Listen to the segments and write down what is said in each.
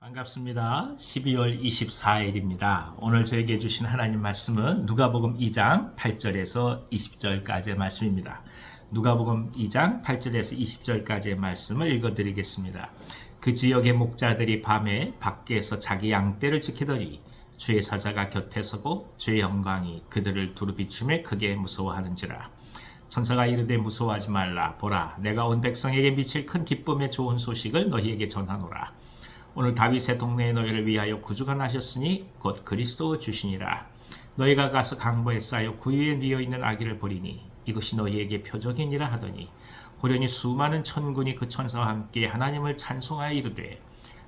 반갑습니다. 12월 24일입니다. 오늘 저에게 주신 하나님 말씀은 누가복음 2장 8절에서 20절까지의 말씀입니다. 누가복음 2장 8절에서 20절까지의 말씀을 읽어드리겠습니다. 그 지역의 목자들이 밤에 밖에서 자기 양떼를 지키더니 주의 사자가 곁에 서고 주의 영광이 그들을 두루 비추며 크게 무서워하는지라. 천사가 이르되 무서워하지 말라. 보라, 내가 온 백성에게 미칠 큰 기쁨의 좋은 소식을 너희에게 전하노라. 오늘 다윗의 동네에 너희를 위하여 구주가 나셨으니 곧 그리스도 주시니라. 너희가 가서 강보에 쌓여 구유에 뉘어 있는 아기를 보리니 이것이 너희에게 표적이니라 하더니 호련히 수많은 천군이 그 천사와 함께 하나님을 찬송하여 이르되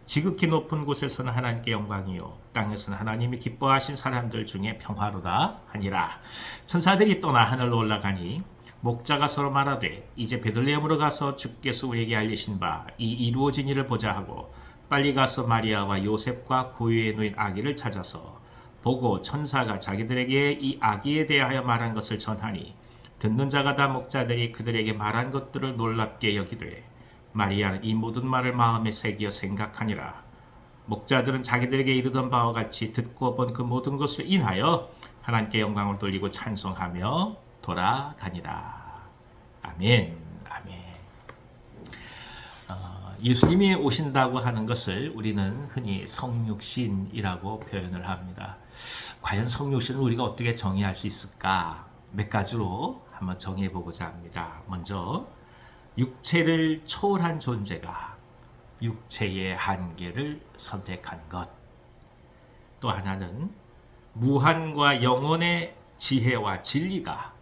지극히 높은 곳에서는 하나님께 영광이요 땅에서는 하나님이 기뻐하신 사람들 중에 평화로다 하니라. 천사들이 떠나 하늘로 올라가니 목자가 서로 말하되 이제 베들레헴으로 가서 주께서 우리에게 알리신 바 이 이루어진 일을 보자 하고 빨리 가서 마리아와 요셉과 구유에 놓인 아기를 찾아서 보고 천사가 자기들에게 이 아기에 대하여 말한 것을 전하니 듣는 자가 다 목자들이 그들에게 말한 것들을 놀랍게 여기되 마리아는 이 모든 말을 마음에 새기어 생각하니라. 목자들은 자기들에게 이르던 바와 같이 듣고 본 그 모든 것을 인하여 하나님께 영광을 돌리고 찬송하며 돌아가니라. 아멘. 아멘. 예수님이 오신다고 하는 것을 우리는 흔히 성육신이라고 표현을 합니다. 과연 성육신을 우리가 어떻게 정의할 수 있을까? 몇 가지로 한번 정의해 보고자 합니다. 먼저 육체를 초월한 존재가 육체의 한계를 선택한 것. 또 하나는 무한과 영원의 지혜와 진리가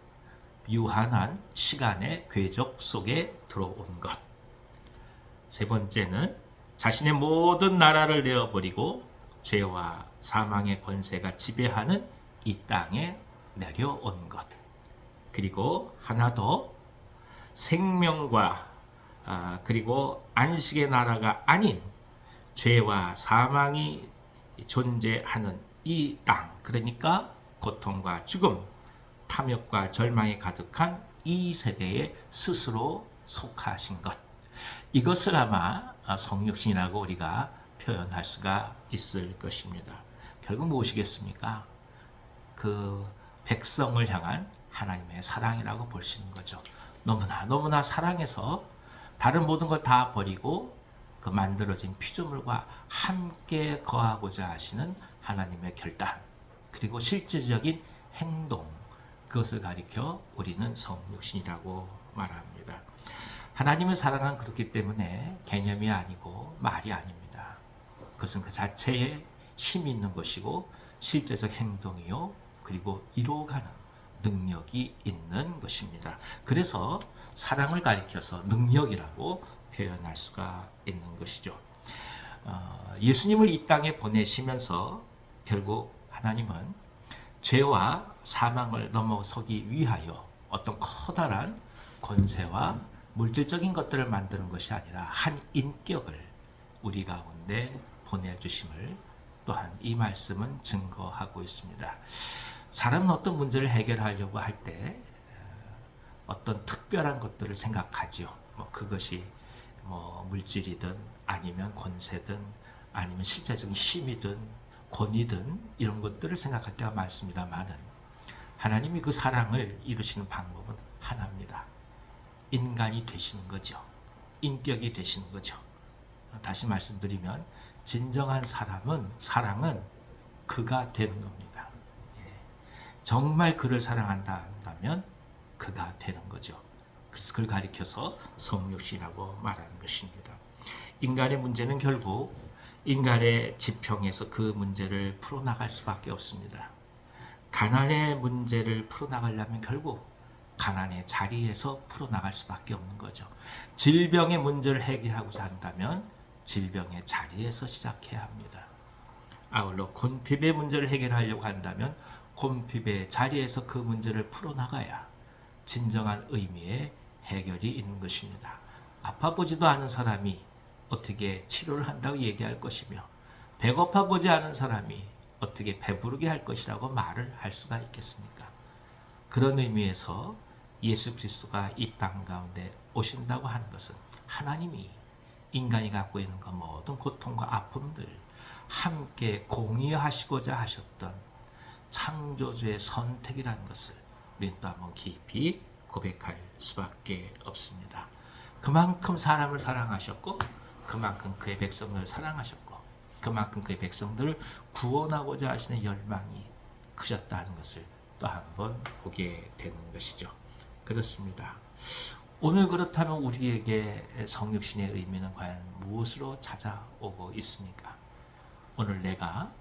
유한한 시간의 궤적 속에 들어온 것. 세 번째는 자신의 모든 나라를 내어버리고 죄와 사망의 권세가 지배하는 이 땅에 내려온 것. 그리고 하나 더 생명과 그리고 안식의 나라가 아닌 죄와 사망이 존재하는 이 땅, 그러니까 고통과 죽음, 탐욕과 절망이 가득한 이 세대에 스스로 속하신 것. 이것을 아마 성육신이라고 우리가 표현할 수가 있을 것입니다. 결국 무엇이겠습니까? 그 백성을 향한 하나님의 사랑이라고 볼 수 있는 거죠. 너무나 사랑해서 다른 모든 걸 다 버리고 그 만들어진 피조물과 함께 거하고자 하시는 하나님의 결단, 그리고 실질적인 행동, 그것을 가리켜 우리는 성육신이라고 말합니다. 하나님의 사랑은 그렇기 때문에 개념이 아니고 말이 아닙니다. 그것은 그 자체에 힘이 있는 것이고 실제적 행동이요, 그리고 이루어가는 능력이 있는 것입니다. 그래서 사랑을 가리켜서 능력이라고 표현할 수가 있는 것이죠. 예수님을 이 땅에 보내시면서 결국 하나님은 죄와 사망을 넘어서기 위하여 어떤 커다란 권세와 물질적인 것들을 만드는 것이 아니라 한 인격을 우리 가운데 보내주심을 또한 이 말씀은 증거하고 있습니다. 사람은 어떤 문제를 해결하려고 할 때 어떤 특별한 것들을 생각하죠. 그것이 물질이든 아니면 권세든 아니면 실제적인 힘이든 권위든 이런 것들을 생각할 때가 많습니다만은 하나님이 그 사랑을 이루시는 방법은 하나입니다. 인간이 되시는 거죠. 인격이 되시는 거죠. 다시 말씀드리면 진정한 사랑은 그가 되는 겁니다. 정말 그를 사랑한다면 그가 되는 거죠. 그래서 그를 가리켜서 성육신이라고 말하는 것입니다. 인간의 문제는 결국 인간의 지평에서 그 문제를 풀어나갈 수밖에 없습니다. 가난의 문제를 풀어나가려면 결국 가난의 자리에서 풀어나갈 수밖에 없는 거죠. 질병의 문제를 해결하고자 한다면 질병의 자리에서 시작해야 합니다. 아울러 곤핍의 문제를 해결하려고 한다면 곤핍의 자리에서 그 문제를 풀어나가야 진정한 의미의 해결이 있는 것입니다. 아파 보지도 않은 사람이 어떻게 치료를 한다고 얘기할 것이며 배고파 보지 않은 사람이 어떻게 배부르게 할 것이라고 말을 할 수가 있겠습니까? 그런 의미에서 예수 그리스도가 이 땅 가운데 오신다고 하는 것은 하나님이 인간이 갖고 있는 그 모든 고통과 아픔들, 함께 공유하시고자 하셨던 창조주의 선택이라는 것을 우리는 또 한번 깊이 고백할 수밖에 없습니다. 그만큼 사람을 사랑하셨고, 그만큼 그의 백성들을 사랑하셨고, 그만큼 그의 백성들을 구원하고자 하시는 열망이 크셨다는 것을 또 한번 보게 되는 것이죠. 그렇습니다. 오늘 그렇다면 우리에게 성육신의 의미는 과연 무엇으로 찾아오고 있습니까? 오늘 내가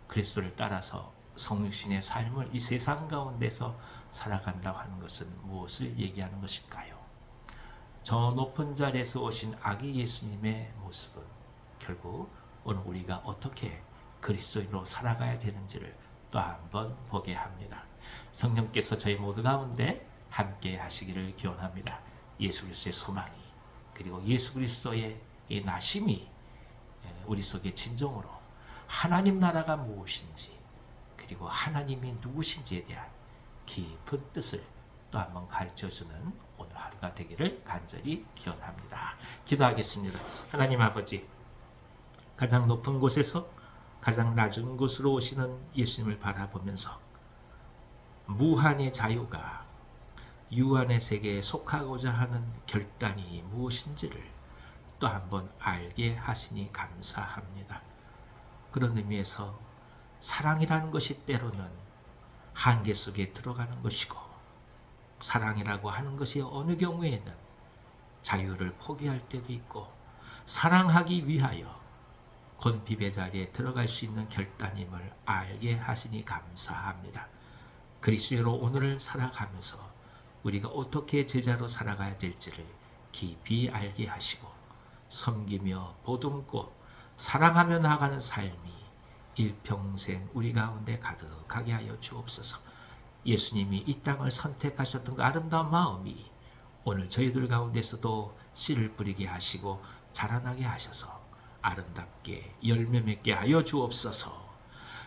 그리스도를 따라서 성육신의 삶을 이 세상 가운데서 살아간다고 하는 것은 무엇을 얘기하는 것일까요? 저 높은 자리에서 오신 아기 예수님의 모습은 결국 오늘 우리가 어떻게 그리스도인으로 살아가야 되는지를 또 한번 보게 합니다. 성령께서 저희 모두 가운데 함께 하시기를 기원합니다. 예수 그리스도의 소망이, 그리고 예수 그리스도의 이 나심이 우리 속에 진정으로 하나님 나라가 무엇인지, 그리고 하나님이 누구신지에 대한 깊은 뜻을 또 한번 가르쳐주는 오늘 하루가 되기를 간절히 기원합니다. 기도하겠습니다. 하나님 아버지, 가장 높은 곳에서 가장 낮은 곳으로 오시는 예수님을 바라보면서 무한의 자유가 유한의 세계에 속하고자 하는 결단이 무엇인지를 또 한번 알게 하시니 감사합니다. 그런 의미에서 사랑이라는 것이 때로는 한계 속에 들어가는 것이고, 사랑이라고 하는 것이 어느 경우에는 자유를 포기할 때도 있고, 사랑하기 위하여 곤핍의 자리에 들어갈 수 있는 결단임을 알게 하시니 감사합니다. 그리스도로 오늘을 살아가면서 우리가 어떻게 제자로 살아가야 될지를 깊이 알게 하시고, 섬기며 보듬고 사랑하며 나아가는 삶이 일평생 우리 가운데 가득하게 하여 주옵소서. 예수님이 이 땅을 선택하셨던 그 아름다운 마음이 오늘 저희들 가운데서도 씨를 뿌리게 하시고 자라나게 하셔서 아름답게 열매 맺게 하여 주옵소서.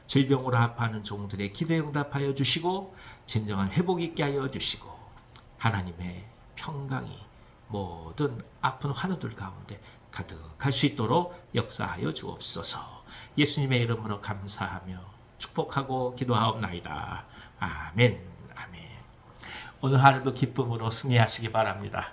질병으로 아파하는 종들의 기도에 응답하여 주시고, 진정한 회복 있게 하여 주시고, 하나님의 평강이 모든 아픈 환우들 가운데 가득할 수 있도록 역사하여 주옵소서. 예수님의 이름으로 감사하며 축복하고 기도하옵나이다. 아멘. 아멘. 오늘 하루도 기쁨으로 승리하시기 바랍니다.